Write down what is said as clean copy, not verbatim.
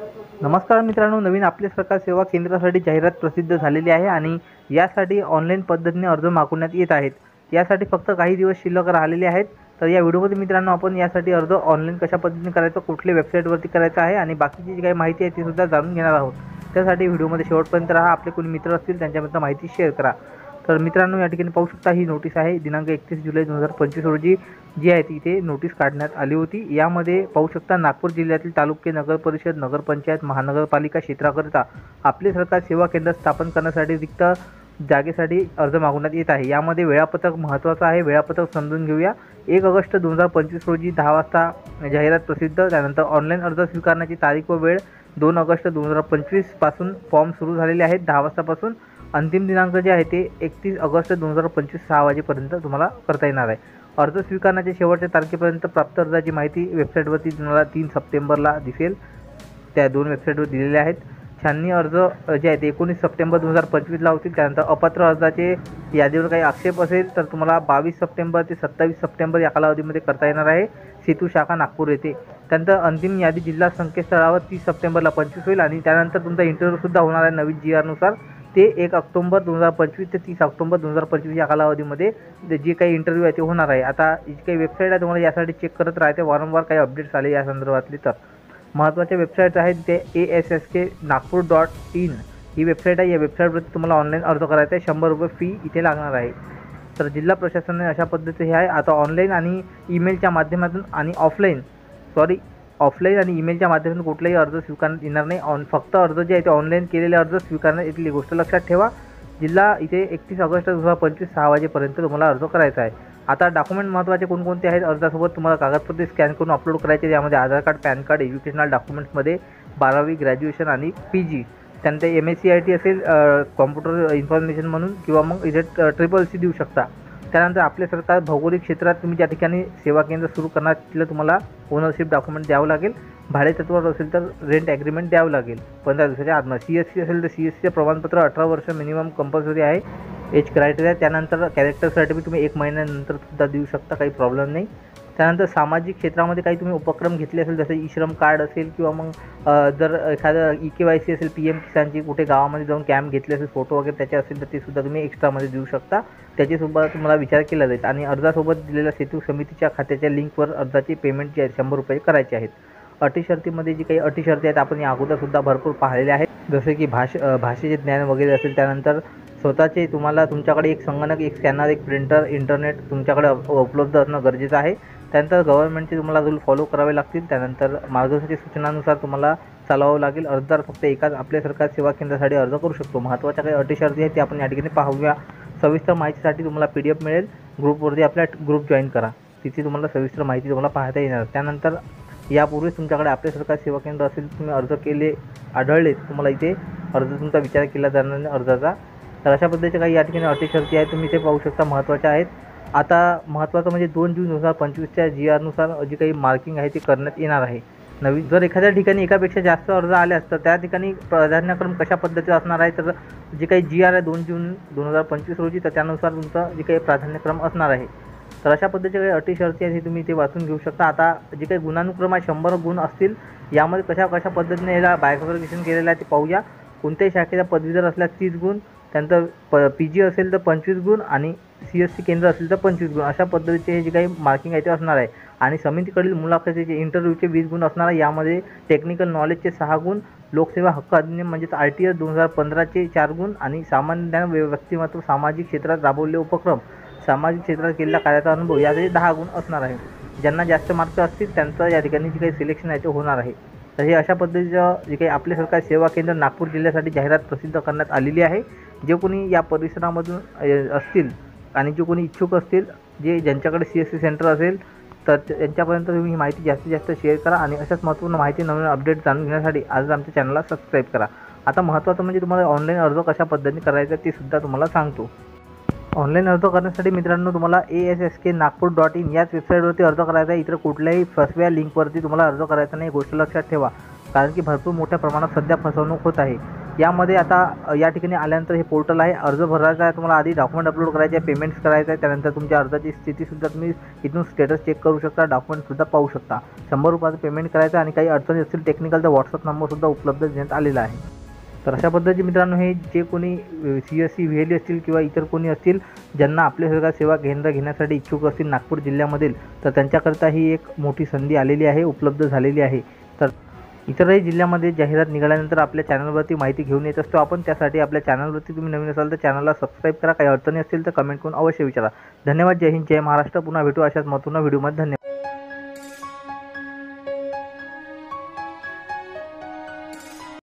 नमस्कार मित्रांनो, नवीन आपले सरकार सेवा केंद्रासाठी जाहिरात प्रसिद्ध झालेली आहे आणि यासाठी ऑनलाईन पद्धतीने अर्ज मागवण्यात येत आहेत। यासाठी फक्त काही दिवस शिल्लक राहिलेले आहेत। तर या व्हिडिओमध्ये मित्रांनो आपण यासाठी अर्ज ऑनलाईन कशा पद्धतीने करायचा, कुठल्या वेबसाईटवरती करायचा आहे आणि बाकीची जी काही माहिती आहे ती सुद्धा जाणून घेणार आहोत। त्यासाठी व्हिडिओमध्ये शेवटपर्यंत राहा। आपले कोणी मित्र असतील त्यांच्यापर्यंत माहिती शेअर करा। तर मित्रांनो, या ठिकाणी पाहू शकता ही नोटीस आहे। दिनांक 31 जुलै 2025 रोजी जी आहे तिथे नोटीस काढण्यात आली होती। यामध्ये पाहू शकता नागपूर जिल्ह्यातील तालुके, नगर परिषद, नगरपंचायत, महानगरपालिका क्षेत्राकरिता आपले सरकार सेवा केंद्र स्थापन करण्यासाठी रिक्त जागेसाठी अर्ज मागवण्यात येत आहे। यामध्ये वेळापत्रक महत्त्वाचं आहे। वेळापत्रक समजून घेऊया। 1 ऑगस्ट 2025 रोजी 10 वाजता जाहिरात प्रसिद्ध। त्यानंतर ऑनलाईन अर्ज स्वीकारण्याची तारीख व वेळ 2 ऑगस्ट 2025 पासून फॉर्म सुरू झालेले आहेत 10 वाजतापासून। अंतिम दिनांक जे आहे ते 31 ऑगस्ट 2025 6 वाजेपर्यंत तुम्हाला करता येणार आहे। अर्ज स्वीकारण्याच्या शेवटच्या तारखेपर्यंत प्राप्त अर्जाची माहिती वेबसाईटवरती तुम्हाला 3 सप्टेंबरला दिसेल। त्या 2 वेबसाईटवर दिलेल्या आहेत। छाननी अर्ज जे आहेत 19 सप्टेंबर 2025ला होतील। त्यानंतर अपात्र अर्जाचे यादीवर काही आक्षेप असेल तर तुम्हाला 22 सप्टेंबर ते 27 सप्टेंबर या कालावधीमध्ये करता येणार आहे, सेतू शाखा नागपूर येथे। त्यानंतर अंतिम यादी जिल्हा संकेतस्थळावर 30 सप्टेंबरला 25 होईल आणि त्यानंतर तुमचा इंटरव्ह्यूसुद्धा होणार आहे नवीन GR नुसार। ते 1 ऑक्टोबर 2025 ते 30 ऑक्टोबर 2025 या कालावधीमध्ये जे काही इंटरव्ह्यू आहे ते होणार आहे। आता जी काही वेबसाईट आहे तुम्हाला यासाठी चेक करत राहते, वारंवार काही अपडेट्स आले या संदर्भातले। तर महत्त्वाच्या वेबसाईट्स आहेत ते ASSKnagpur.in ही वेबसाईट आहे। या वेबसाईटवरती तुम्हाला ऑनलाईन अर्ज करायचा आहे। 100 रुपये फी इथे लागणार आहे। तर जिल्हा प्रशासनाने अशा पद्धतीचे हे आहे। आता ऑनलाईन आणि ईमेलच्या माध्यमातून आणि ऑफलाईन आणि ईमेलच्या माध्यमातून कुठलाही अर्ज स्वीकारण्यात येणार नाही। फक्त अर्ज जे आहे ते ऑनलाईन केलेले अर्ज स्वीकारण्यात येतील ही गोष्ट लक्षात ठेवा। जिल्हा इथे 31 ऑगस्ट 2025 6 वाजेपर्यंत तुम्हाला अर्ज करायचा आहे। आता डॉक्युमेंट महत्त्वाचे कोणकोणते आहेत, अर्जासोबत तुम्हाला कागदपत्रे स्कॅन करून अपलोड करायचे। यामध्ये आधार कार्ड, पॅन कार्ड, एज्युकेशनल डॉक्युमेंट्समध्ये 12वी, ग्रॅज्युएशन आणि PG, त्यानंतर MSc असेल कॉम्प्युटर इन्फॉर्मेशन म्हणून, किंवा मग इथे CCC देऊ शकता। त्यानंतर आपले सरकार भौगोलिक क्षेत्रात तुम्ही ज्या ठिकाणी सेवा केंद्र सुरू करणार तिथलं तुम्हाला ओनरशिप डॉक्युमेंट द्यावं लागेल। भाडे तत्त्वावर असेल तर रेंट ॲग्रीमेंट द्यावं लागेल 15 दिवसाच्या आतमध्ये। CSC असेल तर CSCचे प्रमाणपत्र 18 वर्ष मिनिमम कंपल्सरी आहे, एज क्रायटेरिया। त्यानंतर कॅरेक्टर सर्टिफिकेट तुम्ही 1 महिन्यानंतर सुद्धा देऊ शकता, काही प्रॉब्लेम नाही। त्यानंतर सामाजिक क्षेत्रामध्ये काही तुम्ही उपक्रम घेतले असेल, जसं ई-श्रम कार्ड असेल, किंवा मग जर एखादं EKYC असेल, PM किसानची कुठे गावामध्ये जाऊन कॅम्प घेतले असेल, फोटो वगैरे त्याचे असेल तर ते सुद्धा तुम्ही एक्स्ट्रामध्ये देऊ शकता। त्याचीसुद्धा तुम्हाला विचार केला जाईल। आणि अर्जासोबत दिलेल्या सेतू समितीच्या खात्याच्या लिंकवर अर्जाचे पेमेंट जे आहे 100 रुपये करायचे आहेत। अटी शर्तीमध्ये जी काही अटी शर्ती आहेत आपण या अगोदरसुद्धा भरपूर पाहिलेल्या आहेत, जसे की भाषेचे ज्ञान वगैरे असेल। त्यानंतर स्वतःचे तुम्हाला तुमच्याकडे एक संगणक, एक स्कॅनर, एक प्रिंटर, इंटरनेट तुमच्याकडे उपलब्ध असणं गरजेचं आहे। त्यानंतर गव्हर्नमेंटचे तुम्हाला रूल फॉलो करावे लागतील। त्यानंतर मार्गदर्शक सूचनांनुसार तुम्हाला चालवावं लागेल। अर्जदार फक्त एकाच आपल्या सरकार सेवा केंद्रासाठी अर्ज करू शकतो। महत्त्वाच्या काही अटी शर्ती आहेत ते आपण या ठिकाणी पाहूया। सविस्तर माहितीसाठी तुम्हाला PDF मिळेल। ग्रुपवरती आपल्या ग्रुप जॉईन करा, तिथे तुम्हाला सविस्तर माहिती तुम्हाला पाहता येणार। त्यानंतर यापूर्वीच तुमच्याकडे आपले सरकार सेवा केंद्र असेल, तुम्ही अर्ज केले आढळले, तुम्हाला इथे अर्ज तुमचा विचार केला जाणार नाही अर्जाचा। तर अशा पद्धतीचे काही या ठिकाणी अटी शर्ती आहेत, तुम्ही इथे पाहू शकता, महत्त्वाच्या आहेत। आता महत्त्वाचं म्हणजे 2 जून 2025च्या GR जी काही मार्किंग आहे ती करण्यात येणार आहे नवीन। जर एखाद्या ठिकाणी एकापेक्षा जास्त अर्ज आले असतात त्या ठिकाणी प्राधान्यक्रम कशा पद्धतीचा असणार आहे, तर जे काही GR आहे 2 जून 2025 रोजी, तर त्यानुसार तुमचं जे काही प्राधान्यक्रम असणार आहे। तर अशा पद्धतीचे काही अटी शर्ती आहेत हे तुम्ही इथे वाचून घेऊ शकता। आता जे काही गुणानुक्रम आहे 100 गुण असतील। यामध्ये कशा पद्धतीने याला बायफर्गेशन केलेलं आहे ते पाहूया। कोणत्याही शाखेचा पदवीधर असल्यास 30 गुण, त्यानंतर PG असेल तर 25 गुण आणि CSC केंद्र असेल तर 25 गुण, अशा पद्धतीचे हे जे काही मार्किंग आहे ते असणार आहे। आणि समितीकडील मुलाखतीचे इंटरव्ह्यूचे 20 गुण असणार आहे। यामध्ये टेक्निकल नॉलेजचे 6 गुण, लोकसेवा हक्क अधिनियम म्हणजेच RTS 2015चे 4 गुण आणि सामान्य ज्ञान, व्यक्तिमत्व, सामाजिक क्षेत्रात राबवलेले उपक्रम, सामाजिक क्षेत्रात केलेला कार्याचा अनुभव यासाठी 10 गुण असणार आहे। ज्यांना जास्त मार्क असतील त्यांचं या ठिकाणी जे काही सिलेक्शन आहे ते होणार आहे। तर हे अशा पद्धतीचं जे काही आपले सरकार सेवा केंद्र नागपूर जिल्ह्यासाठी जाहिरात प्रसिद्ध करण्यात आलेली आहे। जे कोणी या परिसरामधून असतील आणि जे कोणी इच्छुक असतील, ज्यांच्याकडे CSC सेंटर असेल तर त्यांच्यापर्यंत तुम्ही ही माहिती जास्तीत जास्त शेअर करा आणि अशाच महत्त्वपूर्ण माहिती, नवीन अपडेट जाणून घेण्यासाठी आज आमच्या चॅनलला सबस्क्राईब करा। आता महत्त्वाचं म्हणजे तुम्हाला ऑनलाईन अर्ज कशा पद्धतीने करायचा ते सुद्धा तुम्हाला सांगतो। ऑनलाईन अर्ज करण्यासाठी मित्रांनो तुम्हाला ASSKnagpur.in याच वेबसाईटवरती अर्ज करायचा आहे। इतर कुठल्याही फसव्या लिंकवरती तुम्हाला अर्ज करायचा नाही, गोष्ट लक्षात ठेवा, कारण की भरपूर मोठ्या प्रमाणात सध्या फसवणूक होत आहे। यामध्ये आता या ठिकाणी आल्यानंतर हे पोर्टल आहे, अर्ज भरायचा आहे तुम्हाला, आधी डॉक्युमेंट अपलोड करायचे आहे, पेमेंट्स करायचं आहे, त्यानंतर तुमच्या अर्जाची स्थितीसुद्धा तुम्ही इथून स्टेटस चेक करू शकता, डॉक्युमेंटसुद्धा पाहू शकता. 100 रुपयाचं पेमेंट करायचं आणि काही अडचणी असतील टेक्निकल तर व्हॉट्सअप नंबरसुद्धा उपलब्ध देण्यात आलेला आहे. तर अशा पद्धतीचे मित्रांनो हे जे कोणी CSC VLE असतील किंवा इतर कोणी असतील ज्यांना आपल्यासारखा सेवा केंद्र घेण्यासाठी इच्छुक असतील नागपूर जिल्ह्यामधील, तर त्यांच्याकरिता ही एक मोठी संधी आलेली आहे, उपलब्ध झालेली आहे. तर इतरही जिल्ह्यामध्ये जाहिरात निघाल्यानंतर आपल्या चॅनलवरती माहिती घेऊन येत असतो आपण. त्यासाठी आपल्या चॅनलवरती तुम्ही नवीन असाल तर चॅनलला सबस्क्राईब करा. काही अडचणी असतील तर कमेंट करून अवश्य विचारा. धन्यवाद. जय हिंद, जय महाराष्ट्र. पुन्हा भेटू अशाच महत्त्वपूर्ण व्हिडिओमध्ये. धन्यवाद.